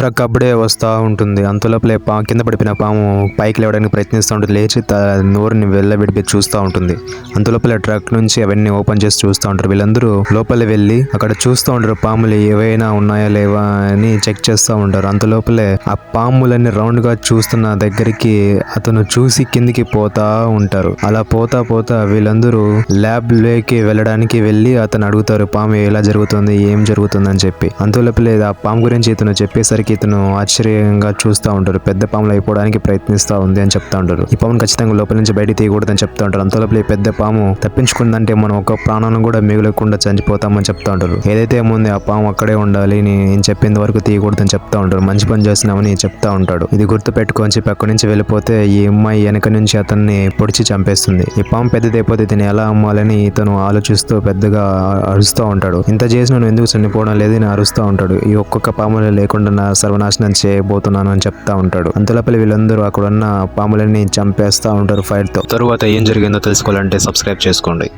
Truck అప్పుడే వస్తూ ఉంటుంది. అంతలోపలే కింద పడిపోయిన పాము పైకి లేవడానికి ప్రయత్నిస్తూ ఉంటుంది. లేచి నోరుని వెళ్ళబెట్టి చూస్తూ ఉంటుంది. అంతలోపలే ట్రక్ నుంచి అవన్నీ ఓపెన్ చేసి చూస్తూ ఉంటారు. వీళ్ళందరూ లోపల వెళ్ళి అక్కడ చూస్తూ ఉంటారు. పాములు ఏవైనా ఉన్నాయా లేవా అని చెక్ చేస్తూ ఉంటారు. అంతలోపలే ఆ పాములన్నీ రౌండ్ గా చూస్తున్న దగ్గరికి అతను చూసి కిందికి పోతా ఉంటారు. అలా పోతా వీళ్ళందరూ ల్యాబ్ లోకి వెళ్ళడానికి వెళ్ళి అతను అడుగుతారు, పాము ఎలా జరుగుతుంది, ఏం జరుగుతుంది అని చెప్పి. అంతలోపలే ఆ పాము గురించి ఇతను చెప్పేసరికి ఇతను ఆశ్చర్యంగా చూస్తూ ఉంటారు. పెద్ద పాములు అయిపోవడానికి ప్రయత్నిస్తూ ఉంది అని చెప్తా ఉంటారు. ఈ పామును ఖచ్చితంగా లోపల నుంచి బయట తీయకూడదు అని చెప్తా ఉంటారు. అంతలోపల ఈ పెద్ద పాము తప్పించుకుందంటే మనం ఒక ప్రాణాన్ని కూడా మిగలకుండా చనిపోతామని చెప్తా ఉంటారు. ఏదైతే ఏముంది ఆ పాము అక్కడే ఉండాలి, నేను చెప్పింది వరకు తీయకూడదు అని చెప్తా ఉంటారు. మంచి పని చేస్తున్నామని చెప్తా ఉంటాడు. ఇది గుర్తు పెట్టుకొని చెప్పి అక్కడి నుంచి వెళ్ళిపోతే ఈ అమ్మాయి వెనక నుంచి అతన్ని పొడిచి చంపేస్తుంది. ఈ పాము పెద్దదైపోతే దీన్ని ఎలా అమ్మాలని ఇతను ఆలోచిస్తూ పెద్దగా అరుస్తూ ఉంటాడు. ఇంత చేసి నువ్వు ఎందుకు చనిపోవడం లేదు అని అరుస్తూ ఉంటాడు. ఈ ఒక్కొక్క పాములు లేకుండా నా సర్వనాశనం చేయబోతున్నాను అని చెప్తా ఉంటాడు. అంతలోపల వీళ్ళందరూ అక్కడ ఉన్న పాములన్నీ చంపేస్తా ఉంటారు ఫైర్ తో. తరువాత ఏం జరిగిందో తెలుసుకోవాలంటే సబ్స్క్రైబ్ చేసుకోండి.